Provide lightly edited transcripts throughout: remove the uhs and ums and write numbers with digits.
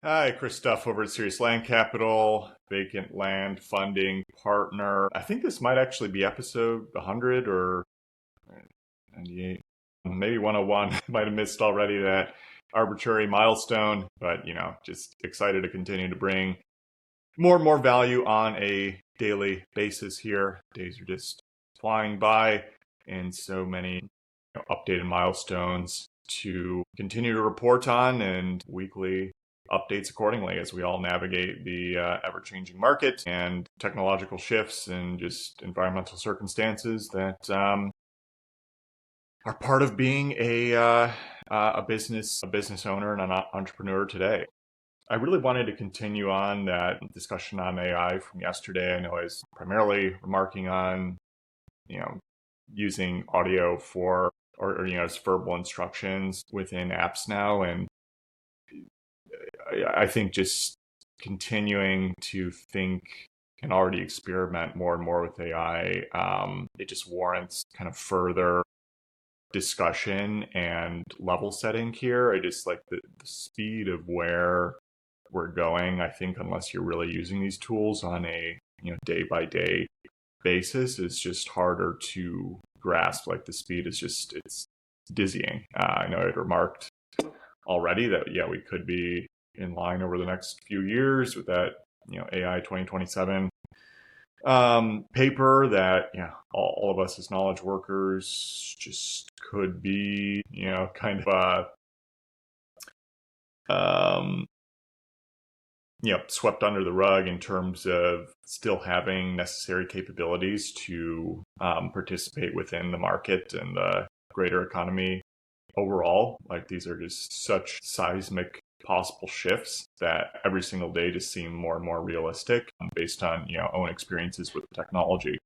Hi, Chris Duff over at Serious Land Capital, vacant land funding partner. I think this might actually be episode 100 or 98, maybe 101. Might have missed already that arbitrary milestone, but just excited to continue to bring more and more value on a daily basis here. Days are just flying by, and so many updated milestones to continue to report on and weekly updates accordingly as we all navigate the ever-changing market and technological shifts and just environmental circumstances that are part of being a business owner and an entrepreneur today. I really wanted to continue on that discussion on AI from yesterday. I know I was primarily remarking on you know using audio for or as verbal instructions within apps now, and I think just continuing to think and already experiment more and more with AI, it just warrants kind of further discussion and level setting here. I just like the speed of where we're going. I think unless you're really using these tools on a day by day basis, is just harder to grasp. Like the speed is just it's dizzying. I know I'd remarked already that we could be in line over the next few years with that AI 2027 paper that all of us as knowledge workers just could be kind of swept under the rug in terms of still having necessary capabilities to participate within the market and the greater economy overall. Like these are just such seismic possible shifts that every single day just seem more and more realistic based on own experiences with technology.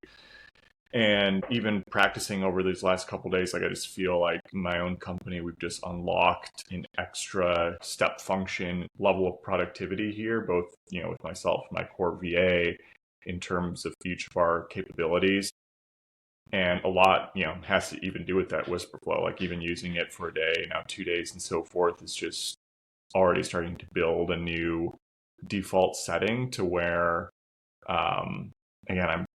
And even practicing over these last couple of days, like I just feel like my own company, we've just unlocked an extra step function level of productivity here, both with myself and my core VA in terms of each of our capabilities. And a lot has to even do with that whisper flow, like even using it for a day, now 2 days and so forth, is just already starting to build a new default setting to where again, I'm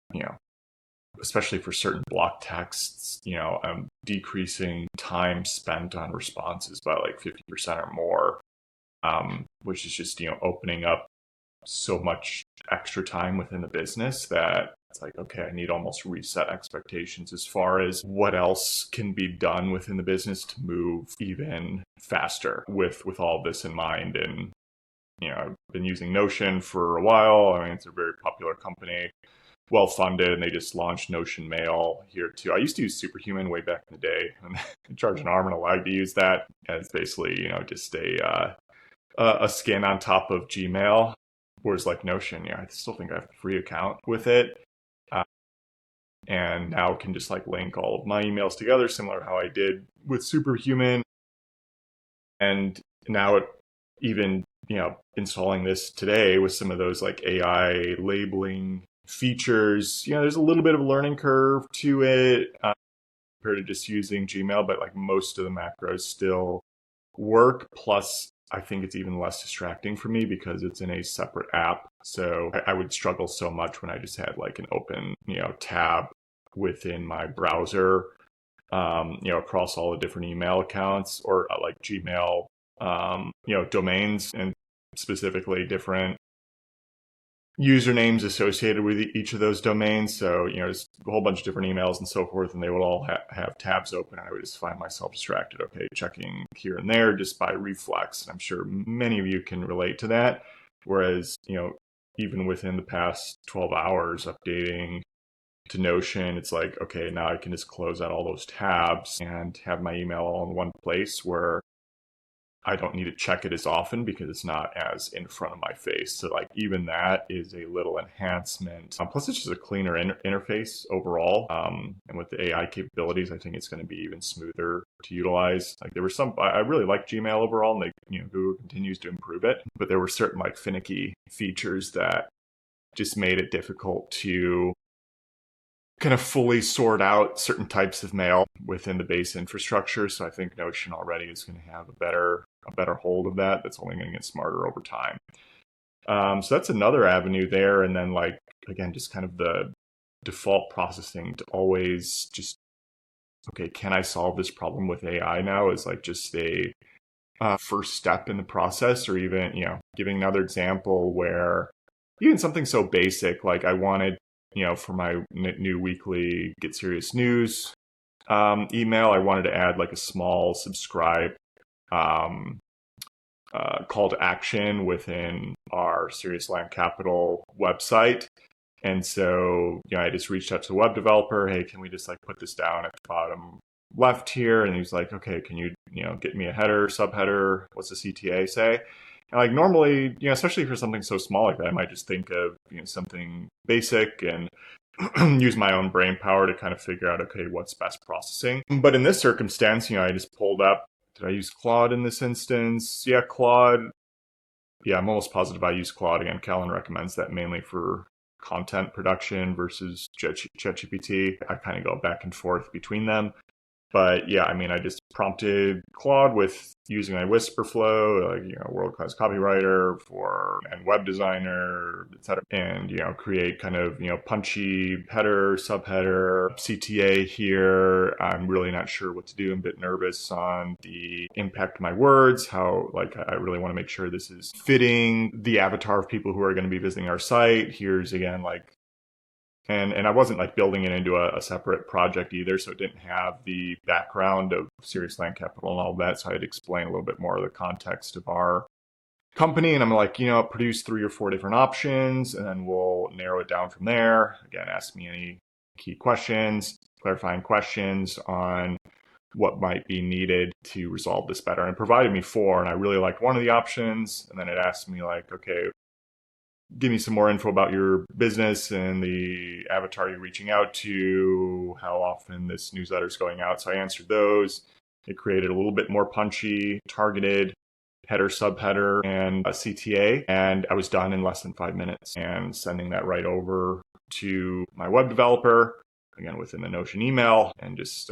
especially for certain block texts, I'm decreasing time spent on responses by like 50% or more, which is just opening up so much extra time within the business that it's like, okay, I need almost reset expectations as far as what else can be done within the business to move even faster with all this in mind. And I've been using Notion for a while. I mean, it's a very popular company, well funded, and they just launched Notion Mail here too. I used to use Superhuman way back in the day, and charge an arm and a leg to use that. And it's basically just a skin on top of Gmail. Whereas like Notion, I still think I have a free account with it. And now can just like link all of my emails together, similar to how I did with Superhuman. And now it even, installing this today with some of those like AI labeling features, there's a little bit of a learning curve to it compared to just using Gmail, but like most of the macros still work. Plus, I think it's even less distracting for me because it's in a separate app. So I would struggle so much when I just had like an open, tab within my browser, across all the different email accounts or like Gmail, domains, and specifically different usernames associated with each of those domains. So, just a whole bunch of different emails and so forth, and they would all have tabs open. I would just find myself distracted, okay, checking here and there just by reflex. And I'm sure many of you can relate to that. Whereas, even within the past 12 hours updating to Notion, it's like, okay, now I can just close out all those tabs and have my email all in one place where I don't need to check it as often because it's not as in front of my face. So like even that is a little enhancement. Plus it's just a cleaner interface overall. And with the AI capabilities, I think it's going to be even smoother to utilize. Like there were I really like Gmail overall, and Google continues to improve it, but there were certain like finicky features that just made it difficult to kind of fully sort out certain types of mail within the base infrastructure. So I think Notion already is going to have a better a better hold of that. That's only going to get smarter over time. So that's another avenue there. And then like, again, just kind of the default processing to always just, okay, can I solve this problem with AI now is like just a first step in the process. Or even, giving another example where even something so basic, like I wanted, for my new weekly Get Serious News email, I wanted to add like a small subscribe call to action within our Serious Land Capital website. And so, I just reached out to the web developer. Hey, can we just like put this down at the bottom left here? And he's like, okay, can you, get me a header, subheader? What's the CTA say? And like normally, especially for something so small like that, I might just think of, something basic and use my own brain power to kind of figure out, okay, what's best processing. But in this circumstance, I just pulled up, did I use Claude in this instance? Yeah, Claude. Yeah, I'm almost positive I use Claude. Again, Callan recommends that mainly for content production versus ChatGPT. I kind of go back and forth between them. But yeah, I just prompted Claude with using my Whisper flow, like, world-class copywriter and web designer, etc. And, create kind of, punchy header, subheader, CTA here. I'm really not sure what to do. I'm a bit nervous on the impact of my words, how, like, I really want to make sure this is fitting the avatar of people who are going to be visiting our site. Here's, again, like, and I wasn't like building it into a separate project either, so it didn't have the background of Serious Land Capital and all that. So I had to explain a little bit more of the context of our company. And I'm like, produce 3 or 4 different options, and then we'll narrow it down from there. Again, ask me any key questions, clarifying questions on what might be needed to resolve this better. And it provided me 4, and I really liked one of the options. And then it asked me like, okay, give me some more info about your business and the avatar you're reaching out to, how often this newsletter is going out. So I answered those. It created a little bit more punchy, targeted header, subheader, and a CTA. And I was done in less than 5 minutes and sending that right over to my web developer, again, within the Notion email, and just,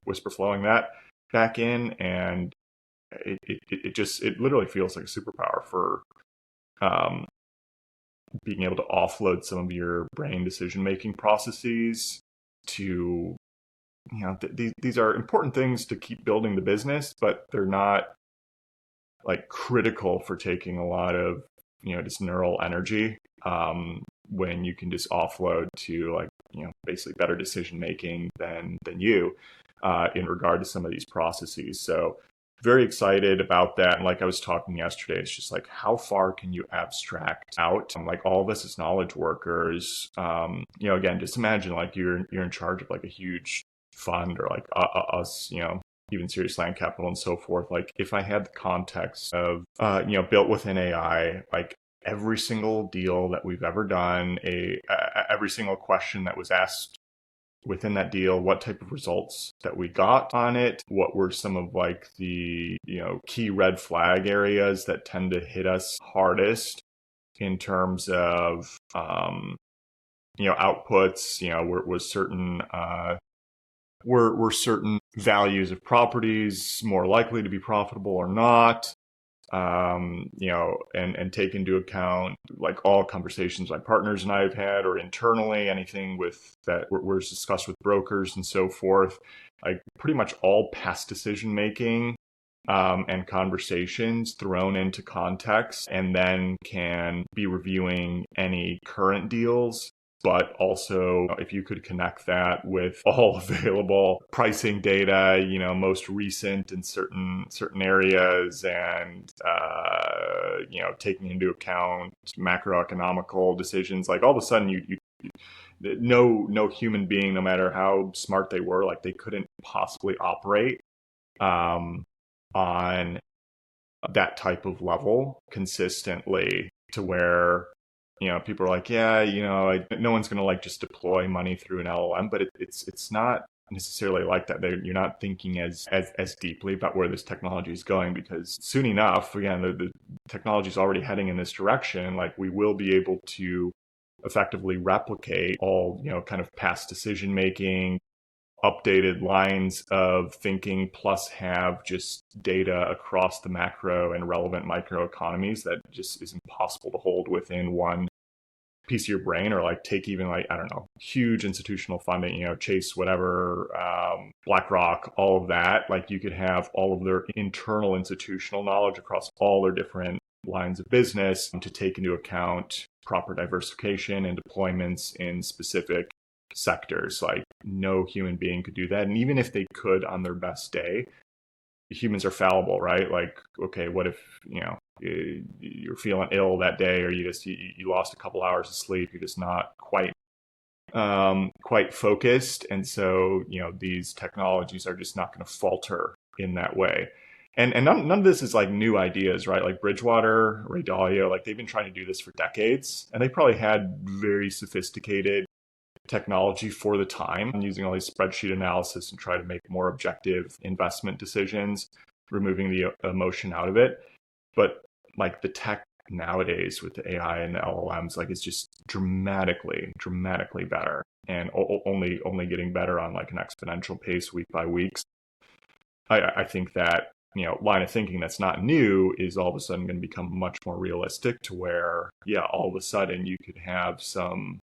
whisper flowing that back in. And it literally feels like a superpower for, being able to offload some of your brain decision-making processes to, these are important things to keep building the business, but they're not like critical for taking a lot of, just neural energy, when you can just offload to like, basically better decision-making than you, in regard to some of these processes. So very excited about that. And like I was talking yesterday, it's just like, how far can you abstract out? Like all of us as knowledge workers, again, just imagine like you're in charge of like a huge fund, or like us, even Serious Land Capital and so forth. Like if I had the context of, built within AI, like every single deal that we've ever done, every single question that was asked within that deal, what type of results that we got on it, what were some of like the, key red flag areas that tend to hit us hardest in terms of, outputs, were certain values of properties more likely to be profitable or not, and take into account like all conversations my partners and I have had, or internally, anything with that was discussed with brokers and so forth, like pretty much all past decision making, and conversations thrown into context, and then can be reviewing any current deals. But also, if you could connect that with all available pricing data, most recent in certain areas, and taking into account macroeconomical decisions, like all of a sudden you no human being, no matter how smart they were, like they couldn't possibly operate on that type of level consistently, to where people are like, yeah, no one's going to like just deploy money through an LLM, but it's not necessarily like that. You're not thinking as deeply about where this technology is going, because soon enough, again, the technology is already heading in this direction. Like we will be able to effectively replicate all, kind of past decision making, updated lines of thinking, plus have just data across the macro and relevant micro economies that just is impossible to hold within one piece of your brain, or like take even like, I don't know, huge institutional funding, Chase, whatever, BlackRock, all of that. Like you could have all of their internal institutional knowledge across all their different lines of business to take into account proper diversification and deployments in specific sectors. Like no human being could do that. And even if they could on their best day, humans are fallible, right? Like, okay, what if, you're feeling ill that day, or you lost a couple hours of sleep, you're just not quite focused. And so, these technologies are just not going to falter in that way. And none of this is like new ideas, right? Like Bridgewater, Ray Dalio, like they've been trying to do this for decades, and they probably had very sophisticated technology for the time, and using all these spreadsheet analysis and try to make more objective investment decisions, removing the emotion out of it. But like the tech nowadays with the AI and the LLMs, like it's just dramatically better, and only getting better on like an exponential pace week by week. I think that, line of thinking that's not new is all of a sudden going to become much more realistic, to where, all of a sudden you could have some,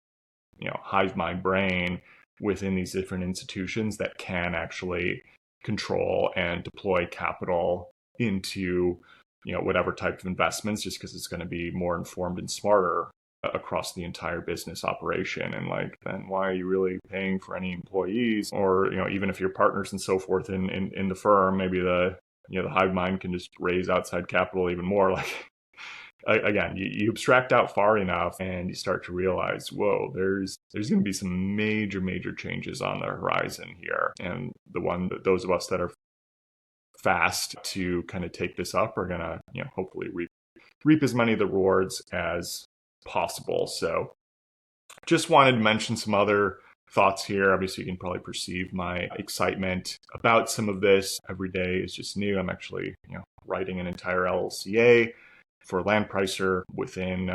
hive mind brain within these different institutions that can actually control and deploy capital into, whatever type of investments, just because it's going to be more informed and smarter across the entire business operation. And like, then why are you really paying for any employees, or, even if you're partners and so forth in the firm, maybe the hive mind can just raise outside capital even more. Like, again, you abstract out far enough and you start to realize, whoa, there's going to be some major changes on the horizon here. And those of us that are fast to kind of take this up are going to, hopefully reap as many of the rewards as possible. So just wanted to mention some other thoughts here. Obviously, you can probably perceive my excitement about some of this. Every day is just new. I'm actually, writing an entire LLCA for Land Pricer within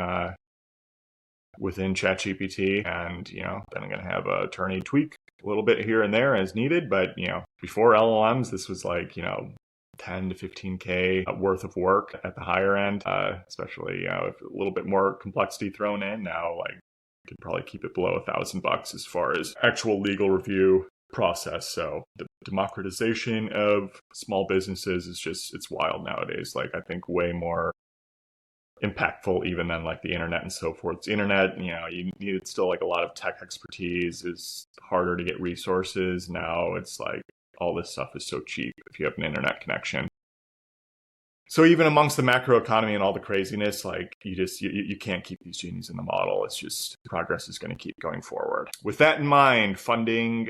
ChatGPT, and then I'm going to have an attorney tweak a little bit here and there as needed. But before LLMs, this was like 10 to 15K worth of work at the higher end, especially with a little bit more complexity thrown in. Now, like, you could probably keep it below $1,000 as far as actual legal review process. So the democratization of small businesses is just, it's wild nowadays. Like, I think way more impactful even than like the internet and so forth. The internet, you needed still like a lot of tech expertise, is harder to get resources. Now it's like all this stuff is so cheap if you have an internet connection. So even amongst the macro economy and all the craziness, like you can't keep these genies in the model. It's just progress is going to keep going forward. With that in mind, funding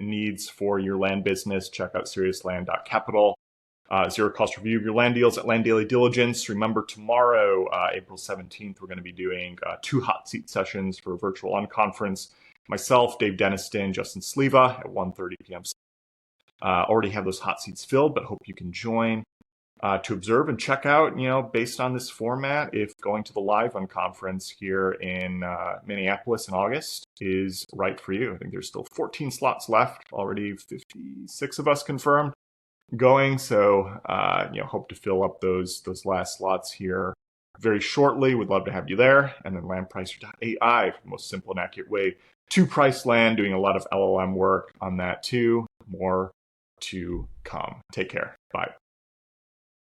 needs for your land business, check out seriousland.capital. Zero cost review of your land deals at Land Daily Diligence. Remember, tomorrow, April 17th, we're going to be doing 2 hot seat sessions for a virtual UnConference. Myself, Dave Deniston, Justin Sleva at 1:30 p.m. Already have those hot seats filled, but hope you can join to observe and check out, based on this format, if going to the live UnConference here in Minneapolis in August is right for you. I think there's still 14 slots left, already 56 of us confirmed going. So, hope to fill up those last slots here very shortly. Would love to have you there. And then landpricer.ai for the most simple and accurate way to price land, doing a lot of LLM work on that too. More to come. Take care. Bye.